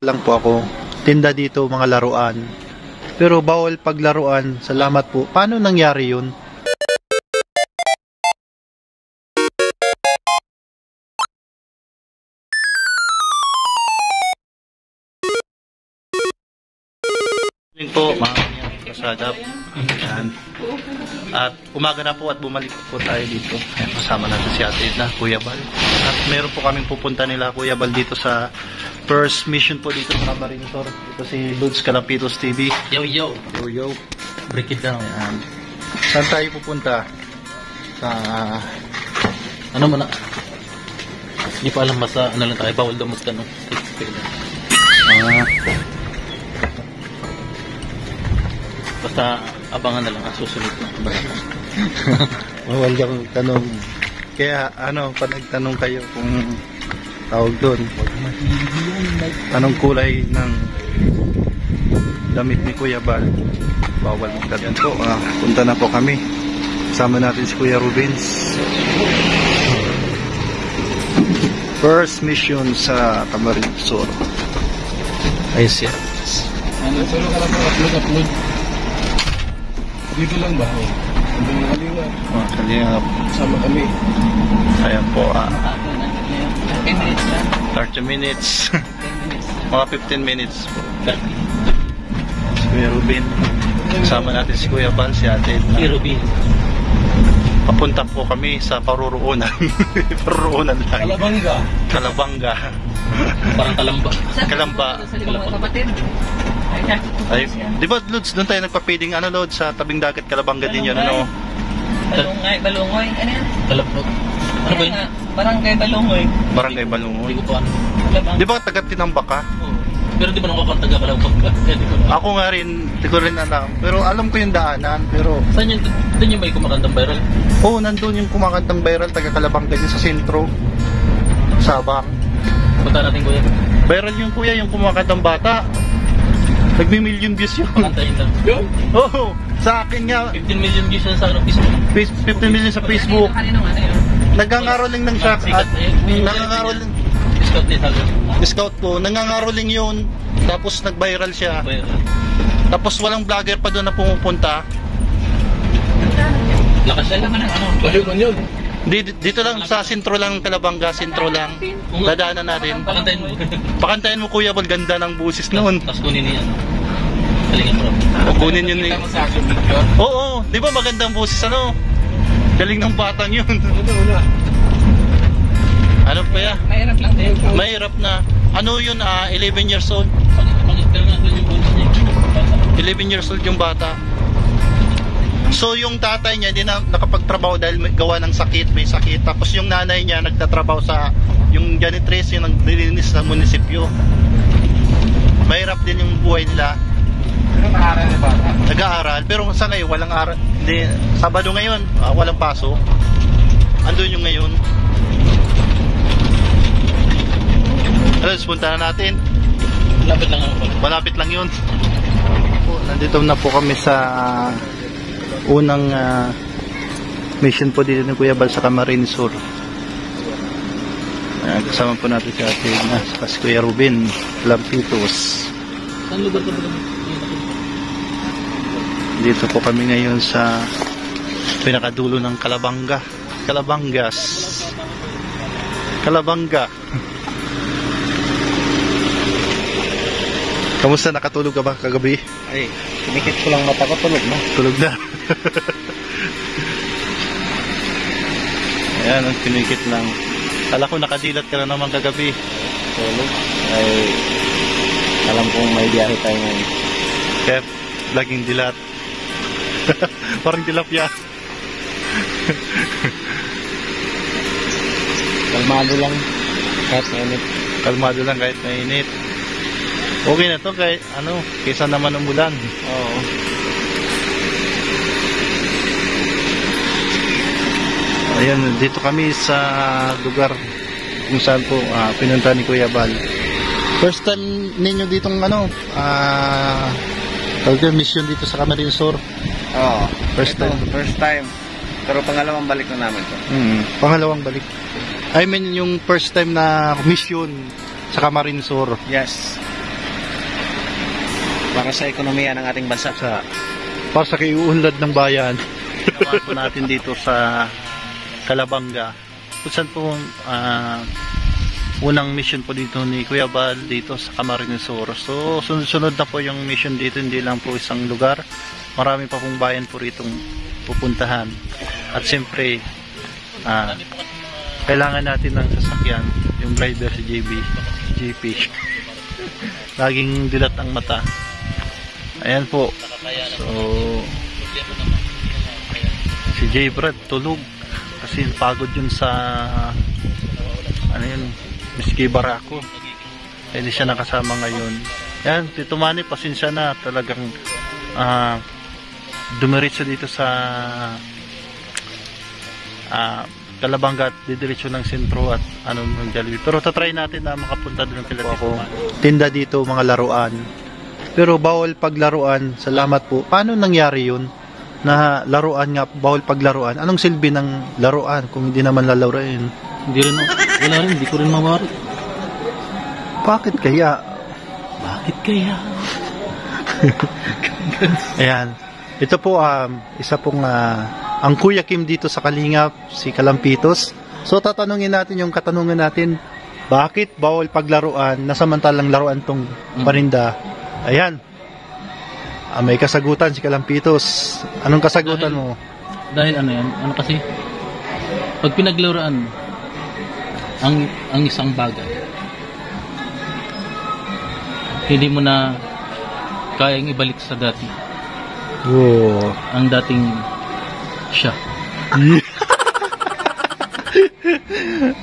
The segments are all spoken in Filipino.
lang po ako. Tinda dito mga laruan. Pero bawal paglaruan. Salamat po. Paano nangyari yun? Yun po, mga kasadap. Yan. At umaga na po at bumalik po tayo dito. Ayan, kasama natin si Ate Edna, Kuya Bal. At meron po kaming pupunta nila, Kuya Bal, dito sa first mission po dito sa Camarines. Ito si Lods Calampitos TV. Yo, yo. Yo, yo. Break it down. Ayan. Saan tayo pupunta? Sa... Ano mo na? Hindi pa alam basta ano lang tayo. Bawal daw magtanong. Basta abangan na lang ang susunod na. Bawal kang tanong. Kaya ano, pag nagtanong kayo kung tawag doon, anong kulay ng damit ni Kuya Bal, bawal magtanong po. Punta na po kami. Kasama natin si Kuya Rubens. First mission sa Camarines Sur. Ayos yan. Ano, solo ka lang upload. Dito lang ba? Hindi na kaliwa. Kalingap. Sama kami. Ayan po. 30 minutes 30 minutes. lang. 10 minutes. Mga 15 minutes po. Si Kuya Ruben. Kasama natin si Kuya Bal, si Ate Edna. Si Ruben. Papunta po kami sa Paruruunan. Paruruunan lang. Kalabanga. Kalabanga. Parang kalamba. Kalamba. Kapatid. Ay, di ba, Lods, doon tayo nagpa-feeding, ano, Lods, sa tabing dagat, Kalabanga din yun, ano? Balungoy. Ano yan? Kalamba. Ano ba yun? Barangay Balungoy. Barangay Balungoy. Hindi ko pa ano. Di ba taga Tinambak ka? Oo. Pero di ba nung kapag taga-kalambang ka? Ako nga rin, di ko rin alam. Pero alam ko yung daanan, pero... Saan yun? Doon yung may kumakantang viral? Oo, nandun yung kumakantang viral, taga Kalabanga din sa sentro. Sabang. Punta natin kuya. Viral yung kuya, yung kumakantang bata. Nagmi-million views yun. Kantayin lang. Oo, sa akin nga, 15 million views na sa ano, Facebook. 15 million sa Facebook. Kaninong ano yun? Nagangaroling lang siya. Sikat na yun. Nangangaroling. Scout na yung Scout po, nangangaroling yun. Tapos nag-viral siya. viral. Tapos walang vlogger pa doon na pumupunta. Lakas siya naman ng ano. Baliw man yun. Dito lang sa sentro lang, Kalabanga, sentro lang. Dadaanan natin. Pakantayin mo. Pakantayin mo Kuya Bal, ganda ng busis noon. Tapos kunin niya. Galingan mo. O kunin yun eh. Kita mo sa action video. Oo, di ba magandang busis ano? Galing ng batang yun. Una. Ano pa ya? Mahirap lang din. Mahirap na. Ano yun, 11 years old. Pag-spell nga doon yung bonus niya. 11 years old yung bata. So yung tatay niya hindi na nakapagtrabaho dahil may gawa ng sakit, may sakit. Tapos yung nanay niya nagtatrabaho sa yung janitress, yung naglilinis sa munisipyo. Mahirap din yung buhay nila. Pero naaral na bata. Nag-aaral, pero sa ngayon walang aral. Hindi, Sabado ngayon, walang pasok. Andun yung ngayon. Alas, punta na natin. Lapit lang ako. Malapit lang yun. Nandito na po kami sa unang mission po dito ni Kuya Bal sa Camarines Sur. Kasama po natin si Ate Edna, si Kuya Ruben Calampitos. Saan lugar ka ba? Dito po kami ngayon sa pinakadulo ng Kalabanga. Kalabangas. Kalabanga. Kamusta? Nakatulog ka ba kagabi? Ay, kinikit ko lang mata ko, tulog na. Tulog na. Ayan, ang pinikit lang. Kala ko nakadilat ka na naman kagabi. Tulog. Ay, alam kong may biyahe tayo ngayon. Kaya, laging dilat. Parang tilapia. Kalmado lang. Kahit mainit. Kalmado lang kahit mainit. Okay na to kahit ano, kaysa naman umulan. Oo. Ayan, dito kami sa lugar kung saan po pinunta ni Kuya Bal. First time ninyo ditong ano, mission dito sa Camarines Sur. Oo. First time. First time. Pero pangalawang balik na namin to. Pangalawang balik. I mean yung first time na mission sa Camarines Sur. Yes. para sa ekonomiya ng ating bansa. Para sa kiuunlad ng bayan. Ginawa po natin dito sa Calabanga. Kung saan po unang mission po dito ni Kuya Bal dito sa Camarines Sur. So sunod-sunod na po yung mission dito, hindi lang po isang lugar. Marami pa pong bayan po ritong pupuntahan. At siyempre kailangan natin ng sasakyan, yung driver si JP. Laging dilat ang mata. Ayan po. So si J. Brad tulog kasi pagod yun sa Miski Barako. Hindi siya nakasama ngayon. Yan, Tito Manny, pasensya na, talagang dumiretso dito sa Calabanga at didiretso ng sentro at ng Jollibee. Pero tatry natin na makapunta doon ng Pilipino. Tinda dito mga laruan. Pero bawal paglaruan. Salamat po. Paano nangyari yun? Na laruan nga, bawal paglaruan. Anong silbi ng laruan kung hindi naman lalaruin? Hindi rin, wala rin, hindi ko rin mawari. Bakit kaya? Bakit kaya? Ayan. Ito po, isa pong ang Kuya Kim dito sa Kalingap, si Kalampitos. So, tatanungin natin yung katanungan natin, bakit bawal paglaruan na samantalang laruan tong paninda? Ayan. May kasagutan si Kalampitos. Anong kasagutan mo? Dahil ano kasi, pag pinaglaruan, ang isang bagay, hindi mo na kayang ibalik sa dati. Oh. Ang dating siya.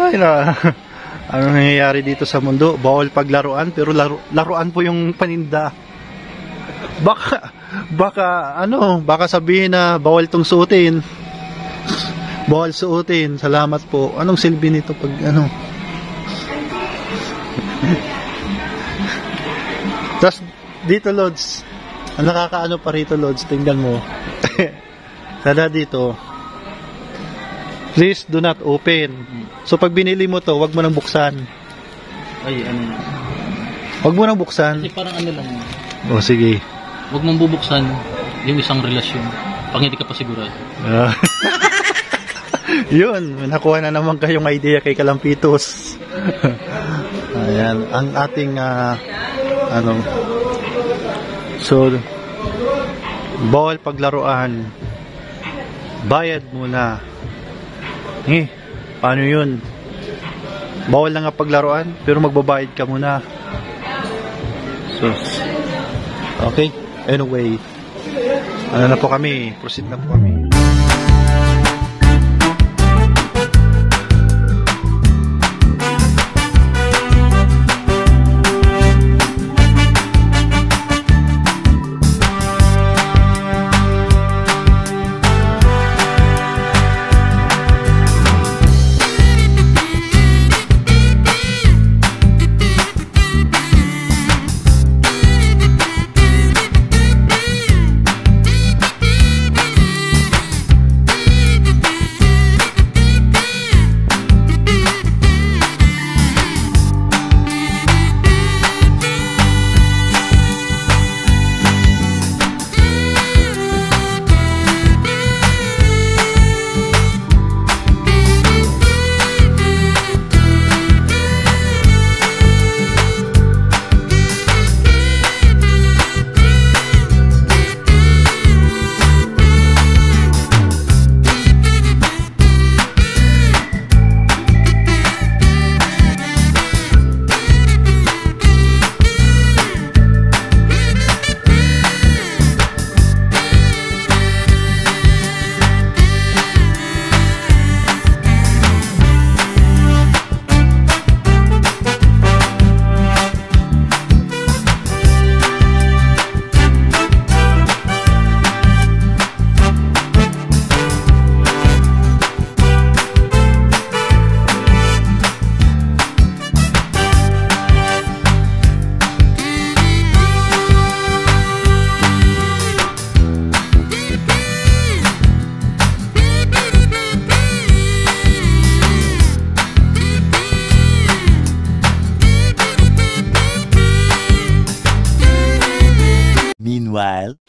Ay na. Ano nangyayari dito sa mundo? Bawal paglaruan, pero laruan po yung paninda. Baka sabihin na bawal tong suotin. Bawal suotin. Salamat po. Anong silbi nito pag Tas dito, Lods. Ang nakakaano pa rito, Lods. Tingnan mo. Sada dito. Please do not open. So pag binili mo to, wag mo nang buksan. Ay, Wag mo nang buksan. kasi parang lang. O sige. Huwag mong bubuksan yung isang relasyon pag hindi ka pa sigurado. Yun, nakuha na naman kayong idea kay Kalampitos. Ayan, ang ating so bawal paglaruan. Bayad muna. Paano yun? Bawal na nga paglaruan, pero magbabayad ka muna. So, okay. Anyway, na po kami. Proceed na po kami. Meanwhile.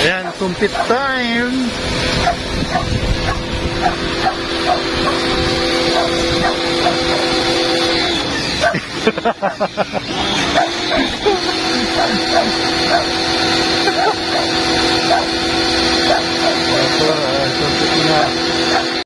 Ayan, kumpit time!